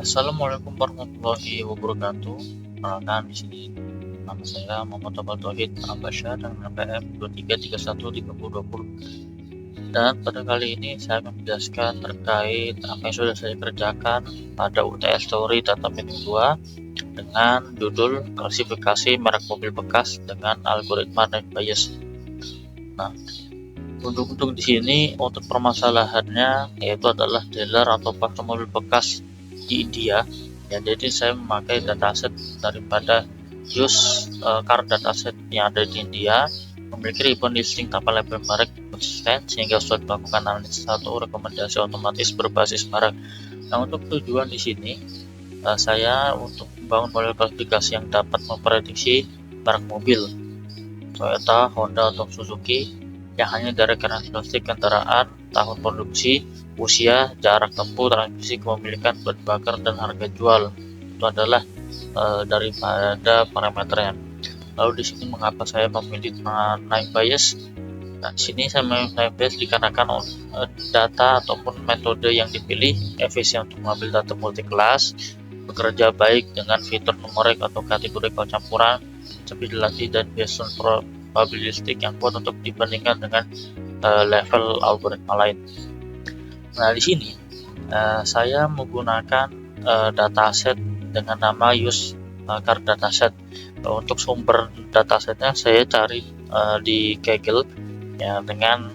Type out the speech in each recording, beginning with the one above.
Assalamualaikum warahmatullahi wabarakatuh. Perkenalkan di sini nama saya Muhammad Tawal Tauhid Abasyah dan NPM 23313020. Dan pada kali ini saya akan menjelaskan terkait apa yang sudah saya kerjakan pada UTS Teori Data Mining 2 dengan judul klasifikasi merek mobil bekas dengan algoritma knife bias. Nah, untuk di sini untuk permasalahannya yaitu adalah dealer atau pasar mobil bekas di India ya, jadi saya memakai dataset daripada car dataset yang ada di India, memiliki ribuan listing tanpa label merek konsisten sehingga sudah melakukan analisis satu rekomendasi otomatis berbasis merek. Nah, untuk tujuan di sini saya untuk membangun model klasifikasi yang dapat memprediksi merek mobil Toyota, Honda, atau Suzuki yang hanya dari karakteristik kendaraan, tahun produksi, usia, jarak tempuh, transmisi, kepemilikan, bahan bakar, dan harga jual. Itu adalah daripada parameternya. Lalu di sini mengapa saya memilih knife bias? Nah, di sini saya memilih knife bias dikarenakan data ataupun metode yang dipilih efisien untuk mengambil data multi kelas, bekerja baik dengan fitur numerik atau kategori campuran, cepat dilatih, dan Bayesian probabilistik yang kuat untuk dibandingkan dengan level algoritma lain. Nah, di sini saya menggunakan dataset dengan nama car dataset. Untuk sumber datasetnya saya cari di Kaggle ya, dengan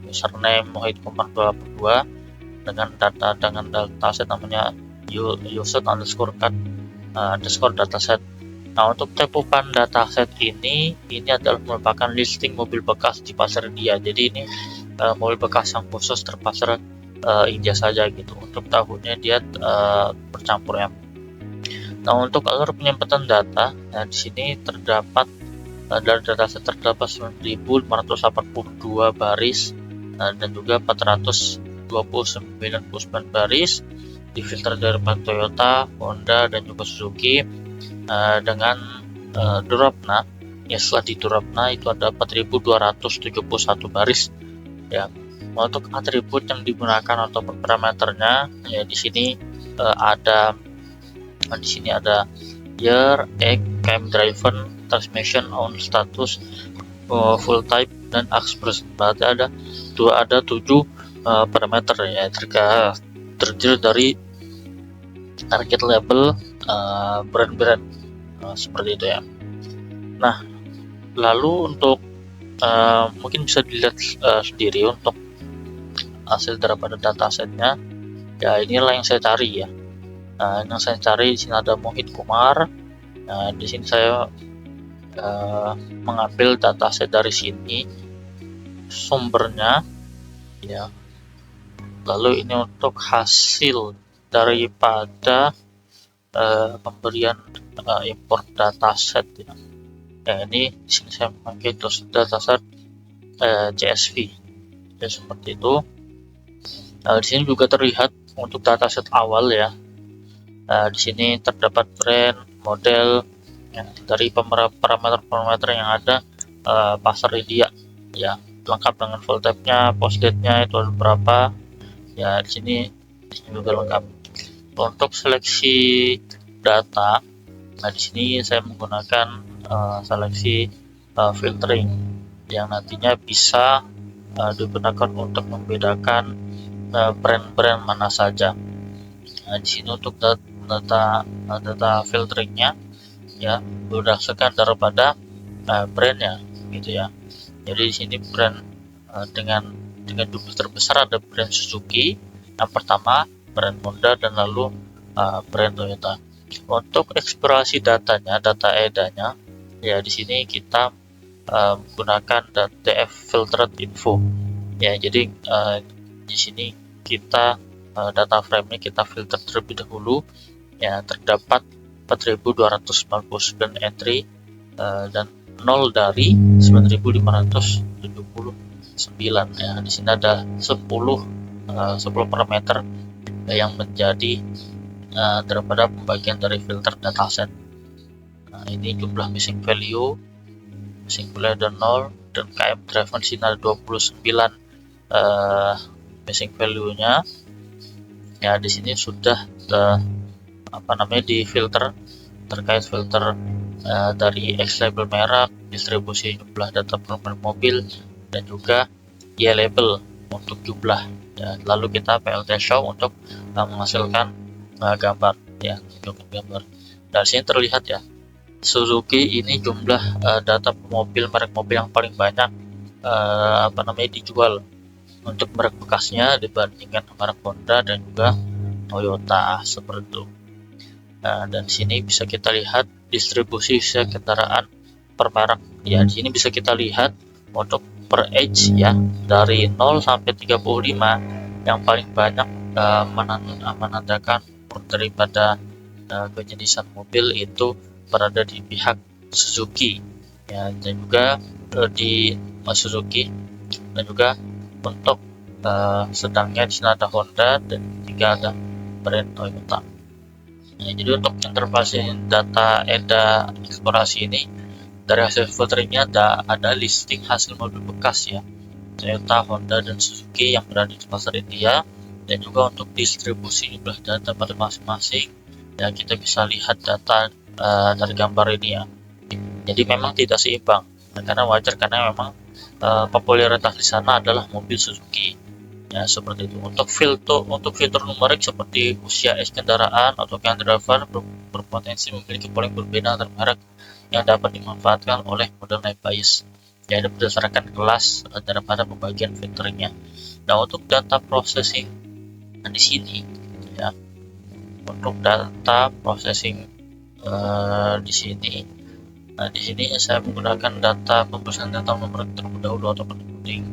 username Mohit22 dengan dataset namanya user_dataset. Nah, untuk cakupan dataset ini adalah merupakan listing mobil bekas di pasar India. Jadi ini mobil bekas yang khusus terpasar India saja gitu. Untuk tahunnya dia bercampur ya. Nah, untuk alur penyimpanan data, di sini terdapat dari dataset terdapat 9.582 baris dan juga 429 baris difilter dari Toyota, Honda, dan juga Suzuki dengan Durapna. Ya, setelah di Durapna itu ada 4.271 baris ya. Untuk atribut yang digunakan atau parameternya ya, di sini ada year, egg, cam driven, transmission on status, full type, dan express. Berarti ada 7 parameter ya, terdiri dari target label, brand seperti itu ya. Nah, lalu untuk mungkin bisa dilihat sendiri untuk hasil daripada datasetnya ya, inilah yang saya cari ya. Nah, yang saya cari di sini ada Mohit Kumar. Nah, di sini saya mengambil dataset dari sini sumbernya ya. Lalu ini untuk hasil daripada pemberian import dataset ya. Ya, ini di sini saya memakai dataset CSV ya, seperti itu. Di sini juga terlihat untuk dataset awal ya. Di sini terdapat brand, model ya, dari parameter yang ada pasar India ya, lengkap dengan full type-nya, postdate-nya itu ada berapa ya. Di sini juga lengkap. Untuk seleksi data, nah di sini saya menggunakan seleksi filtering yang nantinya bisa digunakan untuk membedakan brand-brand mana saja. Nah, di sini untuk data filteringnya ya, berdasarkan daripada brandnya gitu ya. Jadi di sini brand dengan jumlah terbesar ada brand Suzuki yang pertama, brand Honda, dan lalu brand Toyota. Untuk eksplorasi datanya, data EDA-nya ya, di sini kita menggunakan DF filtered info ya. Jadi di sini kita data frame-nya kita filter terlebih dahulu ya. Terdapat 4.299 entry dan 0 dari 9.579 ya. Di sini ada 10 parameter yang menjadi daripada pembagian dari filter dataset. Nah, ini jumlah missing value ada 0, dan KM driven di sini ada 29 missing value-nya Ya, di sini sudah di filter terkait filter dari X-label merek, distribusi jumlah data pemilik mobil, dan juga Y-label untuk jumlah. Ya, lalu kita PLT show untuk menghasilkan gambar, ya, gambar. Dari sini terlihat ya, Suzuki ini jumlah data mobil, merek mobil yang paling banyak dijual untuk merek bekasnya dibandingkan merek Honda dan juga Toyota seperti itu. Dan sini bisa kita lihat distribusi kendaraan per merek. Ya, di sini bisa kita lihat untuk per age ya, dari 0 sampai 35 yang paling banyak menandakan daripada kejenisan mobil itu berada di pihak Suzuki ya, dan juga di Suzuki, dan juga untuk sedangnya di sini ada Honda dan juga ada brand Toyota. Ya, jadi untuk interpretasi data EDA eksplorasi ini dari hasil filteringnya ada listing hasil mobil bekas ya, Toyota, Honda, dan Suzuki yang berada di pasar India, dan juga untuk distribusi jumlah data pada masing-masing ya, kita bisa lihat data dari gambar ini ya. Jadi memang tidak seimbang, karena wajar karena memang popularitas di sana adalah mobil Suzuki ya, seperti itu. Untuk fitur numerik seperti usia age kendaraan atau can driver berpotensi memiliki pola berbeda antar merek yang dapat dimanfaatkan oleh model naive Bayes ya, berdasarkan kelas daripada pembagian filternya. Nah, untuk data processing di sini ya, untuk data processing di sini saya menggunakan data pemrosesan data nomor terlebih dahulu atau penting.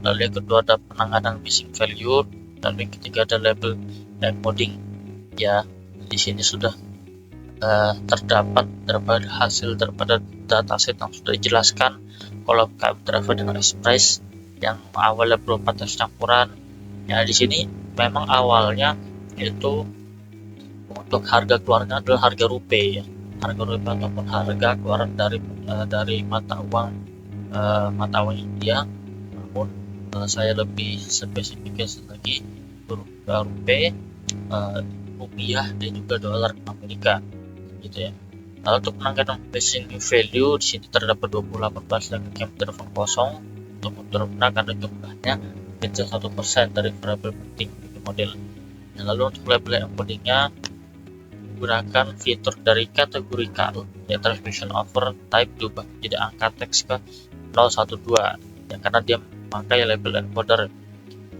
Lalu yang kedua ada penanganan missing value, dan yang ketiga ada label encoding ya. Di sini sudah terdapat hasil daripada dataset yang sudah dijelaskan kalau KM driver dengan express yang awalnya belum pada campuran ya. Di sini memang awalnya itu untuk harga keluarnya adalah harga rupiah ya, harga rupiah ataupun harga keluaran dari mata uang India. Namun saya lebih spesifik lagi berupa rupiah dan juga dolar Amerika gitu ya. Lalu untuk penangkapan missing value di sini terdapat 28 dengan telepon kosong untuk menurunkan karena jumlahnya kecil 1% dari variabel penting model. Nah, lalu untuk label encodingnya menggunakan fitur dari kategorikal ya, transmission over type diubah menjadi angka teks ke 012 ya, karena dia memakai label encoder,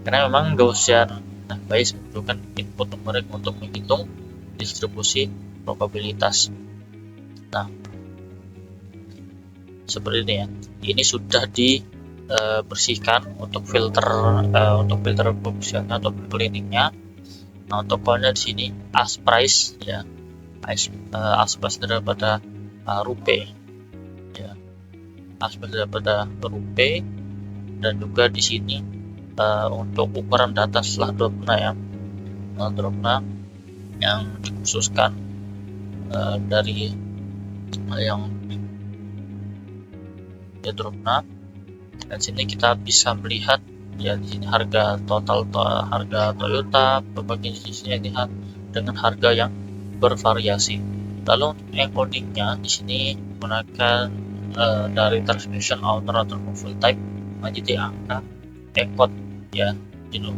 karena memang Gaussian Bayes membutuhkan input numerik untuk menghitung distribusi probabilitas. Nah, seperti ini ya, ini sudah dibersihkan untuk filter pembersihan atau cleaningnya. Nah, untuk call-nya di sini as price ya, as price daripada rupiah ya, as price daripada rupiah, dan juga di sini untuk ukuran data setelah dropna ya, dropna yang dikhususkan dari yang ya dropna. Dan sini kita bisa melihat ya, di sini harga total harga Toyota berbagai jenisnya dilihat dengan harga yang bervariasi. Lalu untuk encodingnya di sini menggunakan dari transmission owner atau full type menjadi angka encode ya, jadi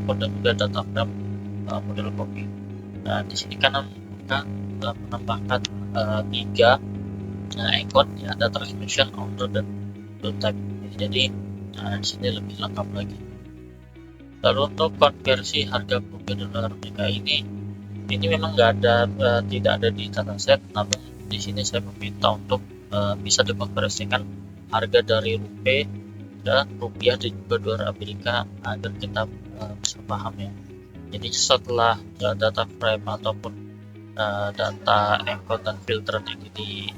dan juga data frame model kopi. Nah, di sini kan menambahkan 3 encode ya, ada transmission owner dan full type. Jadi di sini lebih lengkap lagi. Lalu untuk konversi harga rupiah dolar Amerika ini memang tidak ada di dataset, namun di sini saya meminta untuk bisa dikonversikan harga dari rupiah dan juga dolar Amerika agar kita bisa paham ya. Jadi setelah data frame ataupun data encode dan filter ini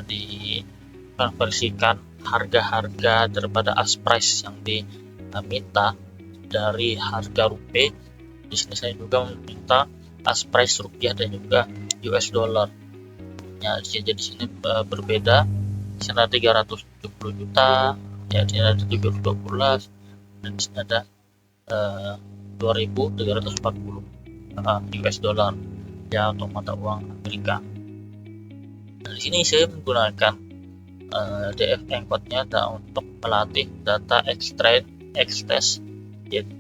dikonversikan harga-harga daripada as price yang diminta dari harga rupiah. Di sini saya juga meminta as price rupiah dan juga US dollar. Ya, jadi di sini berbeda. Di sini ada 370 juta, ya di sini ada 712, dan di sini ada 2.340 US dollar ya untuk mata uang Amerika. Nah, di sini saya menggunakan DF encode-nya untuk melatih data X-Trend, X-Test,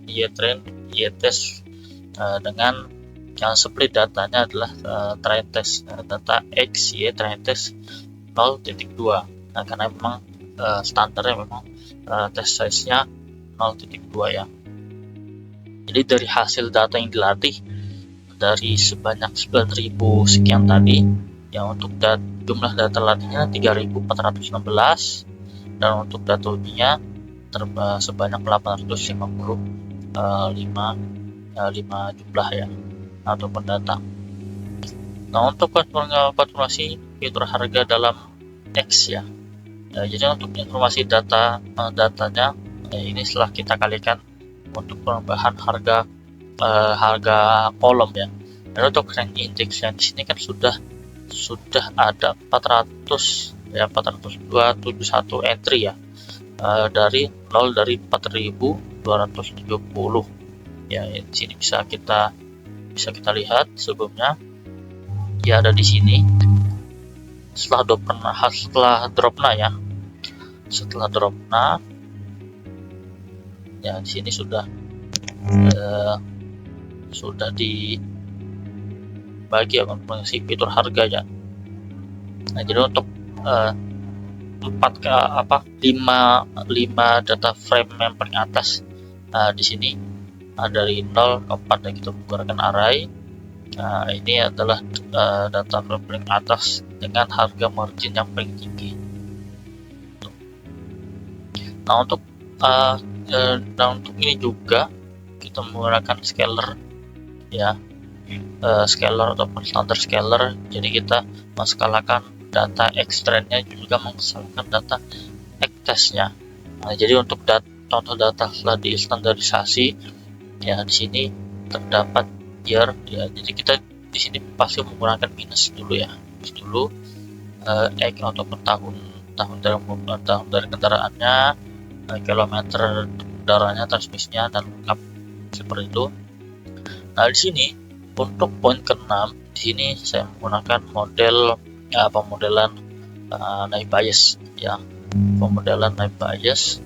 Y-Trend, Y-Test dengan yang split datanya adalah trend test, data X, Y, trend test 0.2. Nah, karena memang standarnya memang test size-nya 0.2 ya. Jadi dari hasil data yang dilatih dari sebanyak 9.000 sekian tadi, yang untuk jumlah data latihnya 3.416 dan untuk data ujinya sebanyak 855 jumlah ya ataupun data. Nah, untuk konfirmasi fitur harga dalam X ya. Jadi untuk informasi datanya ini setelah kita kalikan untuk penambahan harga kolom ya. Dan untuk range index yang di sini kan sudah ada 40271 entry ya, dari 4.270 ya. Di sini bisa kita lihat sebelumnya ya, ada di sini setelah dropna ya, di sini sudah dibagi ya konfirmasi fitur harga ya. Nah, jadi untuk 5 data frame yang paling atas di sini dari 0 ke 4 yang kita menggunakan array. Ini adalah data frame paling atas dengan harga margin yang paling tinggi. Nah, untuk ini juga kita menggunakan scaler ya, scaler ataupun standar scaler. Jadi kita menskalakan data X-Trend-nya juga menskalakan data X-Test-nya. Nah, jadi untuk contoh data setelah distandarisasi ya, di sini terdapat year ya. Jadi kita di sini pasti menggunakan minus dulu ya, X ataupun tahun dari kendaraannya, kilometer kendaraannya, transmisinya, dan lengkap seperti itu. Nah, di sini untuk poin ke-6 di sini saya menggunakan pemodelan naive Bayes ya, pemodelan naive Bayes.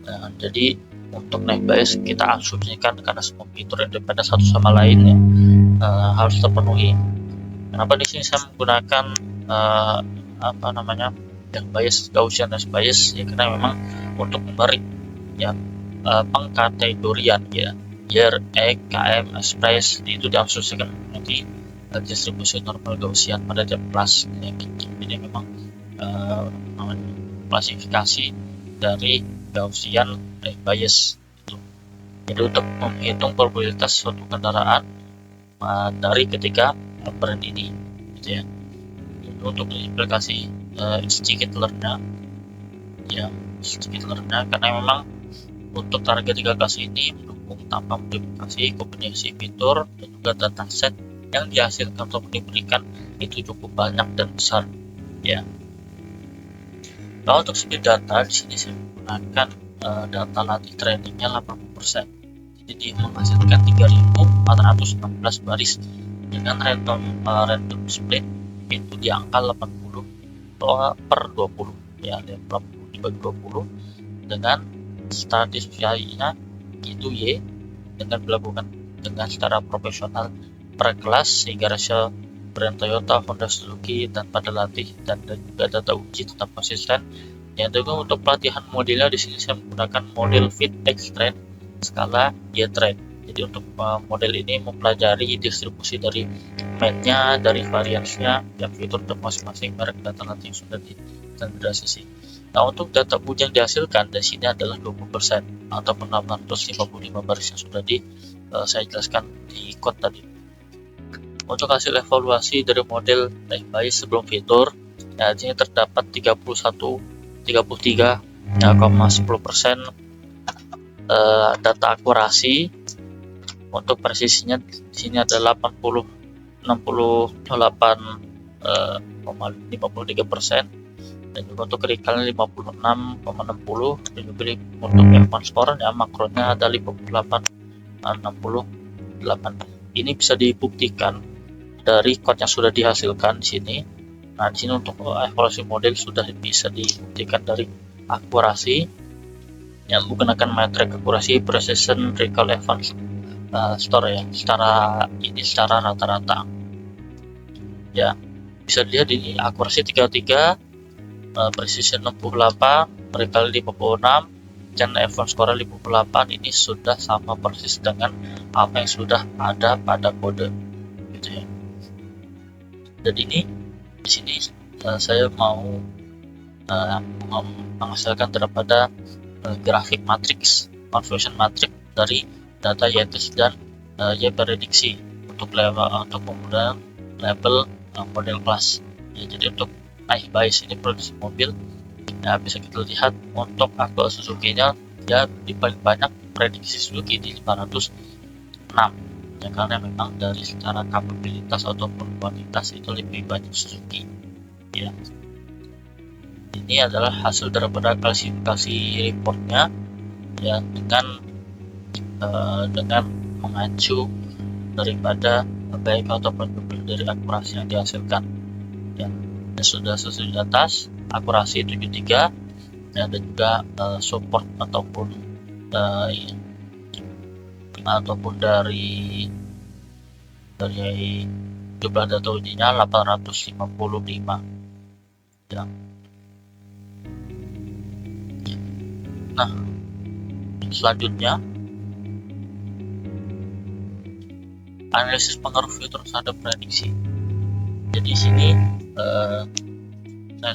Nah, jadi untuk naive Bayes kita asumsikan karena semua fitur independen satu sama lain ya, harus terpenuhi. Kenapa di sini saya menggunakan Gaussian naive Bayes ya, karena memang untuk memberi ya pengkategorian ya, year, egg, KM, express itu diasumsikan nanti distribusi normal Gaussian pada jam plus ya. Jadi memang klasifikasi dari Gaussian Bayes itu. Jadi untuk menghitung probabilitas suatu kendaraan dari ketiga brand ini gitu ya. Jadi untuk aplikasi Stickitler-nya ya, karena memang untuk target 3 kelas ini mendukung tanpa modifikasi kombinasi fitur dan juga dataset yang dihasilkan atau diberikan itu cukup banyak dan besar ya. Kalau untuk speed data di sini saya menggunakan data latih trainingnya 80%. Jadi dia menghasilkan 3.416 baris dengan random split itu di angka 80/20 ya, 80/20 dengan statistiknya itu Y, dengan dilakukan dengan secara profesional per kelas sehingga rasio brand Toyota, Honda, Suzuki dan pada latih dan juga data uji tetap konsisten. Yang kedua untuk pelatihan modelnya di sini saya menggunakan model Fit X-Trend skala Y-Trend. Jadi untuk model ini mempelajari distribusi dari main-nya, dari variansnya, dan fitur dan masing-masing merek data latih yang sudah distandarisasi. Nah, untuk data uji yang dihasilkan di sini adalah 20% atau 655 baris yang sudah saya jelaskan di code tadi. Untuk hasil evaluasi dari model naive Bayes sebelum fitur, ya, di sini terdapat 33,10% data akurasi. Untuk presisinya di sini ada 68,53%. dan juga untuk recall 56,60, dan juga untuk F1 score ya makronya ada 58,68. Ini bisa dibuktikan dari code yang sudah dihasilkan di sini. Nah, di sini untuk evaluasi model sudah bisa dibuktikan dari akurasi yang menggunakan metrik akurasi precision recall Evans store ya, secara rata-rata ya. Bisa dilihat ini akurasi 33, precision 68, recall 56, dan Evans score 58. Ini sudah sama persis dengan apa yang sudah ada pada kode gitu ya. Dan ini di sini saya mau menghasilkan daripada grafik matrix, conversion matrix dari data YTS dan YPrediksi untuk penggunaan label model kelas ya. Jadi untuk naik bias ini produksi mobil ya, bisa kita lihat untuk aktual Suzuki nya ya, di paling banyak prediksi Suzuki di 506 ya, karena memang dari secara kapabilitas ataupun kuantitas itu lebih banyak Suzuki ya. Ini adalah hasil daripada klasifikasi reportnya ya, dengan mengacu daripada baik ataupun dari akurasi yang dihasilkan ya. Sudah sesuai di atas akurasi 73 ya, dan juga support ataupun dari jumlah data ujinya 855 ya. Nah, selanjutnya analisis pengaruh fitur terhadap prediksi. Jadi di sini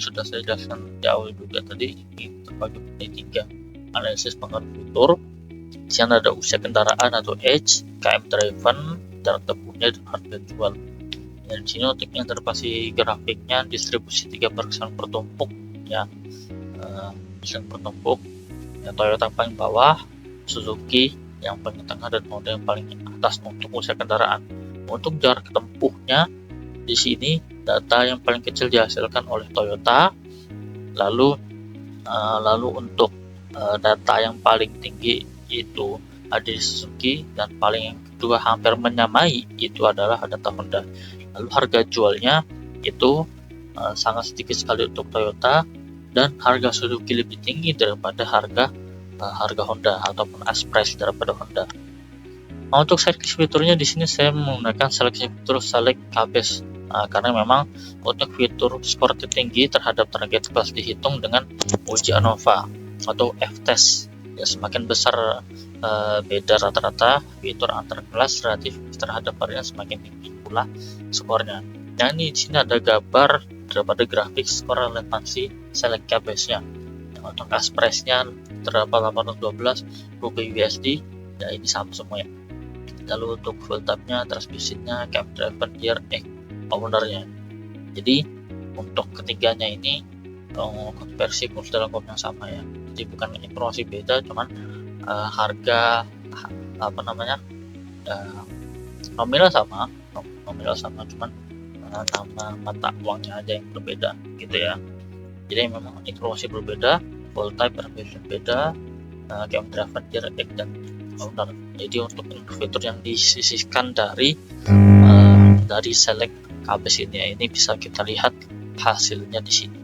sudah saya jelaskan di awal juga tadi, ini terbagi menjadi 3 analisis pengaruh fitur. Di sana ada usia kendaraan atau age, KM driven, jarak tempuhnya, dan harga jual. Dan di sini untuk interpretasi grafiknya distribusi 3 persen bertumpuk ya, persen bertumpuk ya, Toyota paling bawah, Suzuki yang paling tengah, dan Honda yang paling atas untuk usia kendaraan. Untuk jarak tempuhnya di sini data yang paling kecil dihasilkan oleh Toyota, lalu untuk data yang paling tinggi itu ada di Suzuki, dan paling yang kedua hampir menyamai itu adalah data Honda. Lalu harga jualnya itu sangat sedikit sekali untuk Toyota, dan harga Suzuki lebih tinggi daripada harga Honda ataupun aspirasi daripada Honda. Nah, untuk seleksi fiturnya di sini saya menggunakan seleksi fitur Select KBS karena memang untuk fitur skor tertinggi terhadap target kelas dihitung dengan uji ANOVA atau F-test ya. Semakin besar beda rata-rata fitur antar kelas relatif terhadap varian, semakin tinggi pula skornya. Dan di sini ada gambar daripada grafik skor relevansi Select KBS-nya. Untuk aspirasinya terdapat 812 rupiah USD ya, ini sama semua ya. Lalu untuk full tab-nya, transmisinya, cam driver, gear, owner-nya. Jadi untuk ketiganya ini konversi kurs dalam yang sama ya. Jadi bukan informasi beda, cuman harga nominal sama, cuman nama mata uangnya aja yang berbeda gitu ya. Jadi memang informasi berbeda, full type version beda, cam driver, gear, dan owner. Jadi untuk fitur yang disisihkan dari Select KBS ini bisa kita lihat hasilnya di sini.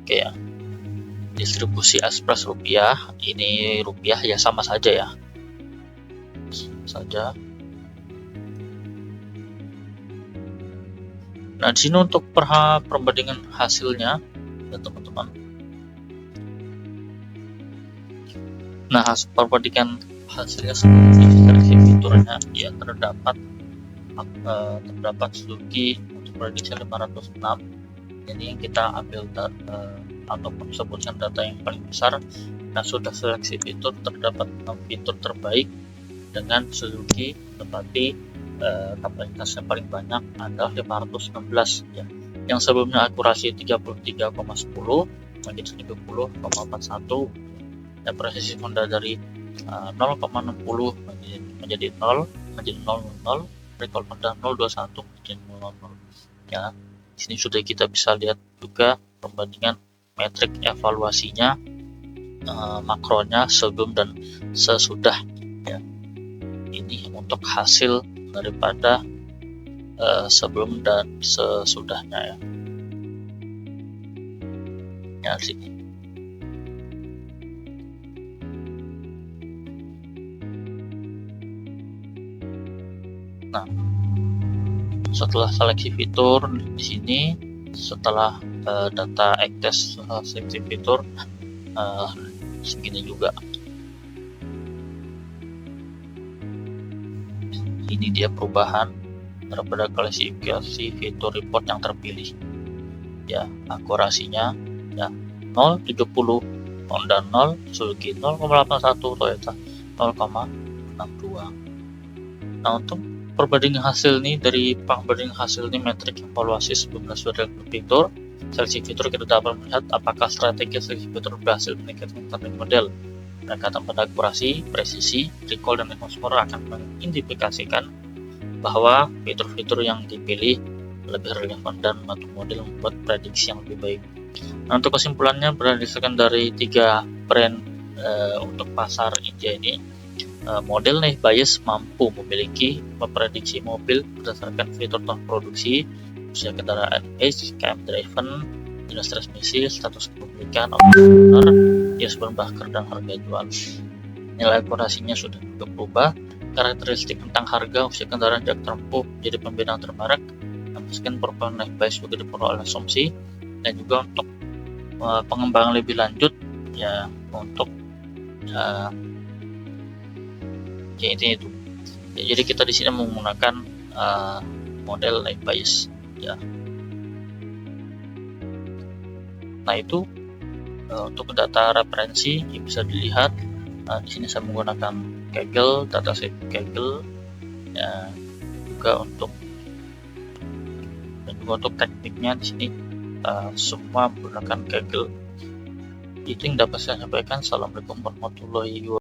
Oke ya. Distribusi aspras rupiah, ini rupiah ya, sama saja ya. Nah, di sini untuk perbandingan hasilnya ya teman-teman. Nah, perbandingan hasilnya seperti seleksi fiturnya ya, terdapat Suzuki untuk prediksi 506. Jadi yang kita ambil ataupun sebutkan data yang paling besar. Nah, sudah seleksi fitur terdapat 6 fitur terbaik dengan Suzuki, tetapi kapasitas yang paling banyak adalah 516 ya. Yang sebelumnya akurasi 33,10 menjadi 70,41, dan presisi Honda dari 0,60 menjadi 0,00, recall pada 021 menjadi 000 ya. Di sini sudah kita bisa lihat juga perbandingan metrik evaluasinya, makronya sebelum dan sesudah ya. Ini untuk hasil daripada sebelum dan sesudahnya ya. Ya sini. Nah, setelah seleksi fitur di sini, setelah data ACTEST seleksi fitur segini juga. Ini dia perubahan daripada klasifikasi fitur report yang terpilih. Ya, akurasinya ya 0,70 Honda 0, Suzuki 0,81, Toyota 0,62. Nah, untuk perbandingan hasil ini, dari perbandingan hasil ini metrik evaluasi sebelum dan sesudah fitur seleksi fitur, kita dapat melihat apakah strategi seleksi fitur berhasil meningkatkan target model. Pendekatan pada akurasi, presisi, recall, dan atmosfer akan mengindikasikan bahwa fitur-fitur yang dipilih lebih relevan dan membantu model membuat prediksi yang lebih baik. Nah, untuk kesimpulannya berdasarkan dari 3 brand untuk pasar India ini, model Naive Bayes mampu memprediksi mobil berdasarkan fitur tahun produksi, usia kendaraan, age, km driven, jenis transmisi, status kepemilikan, owner, jenis bahan bakar, dan harga jual. Nilai akurasinya sudah juga berubah. Karakteristik tentang harga, usia kendaraan, jarak tempuh menjadi pembinaan termerek. Meski performa Naive Bayes juga diperoleh asumsi, dan juga untuk pengembangan lebih lanjut ya, untuk ya intinya itu ya. Jadi kita di sini menggunakan model Naive Bayes ya. Nah, itu untuk data referensi ya, bisa dilihat di sini saya menggunakan Kaggle, dataset Kaggle ya, juga untuk tekniknya di sini semua menggunakan Kaggle. Itu yang dapat saya sampaikan. Assalamualaikum warahmatullahi wabarakatuh.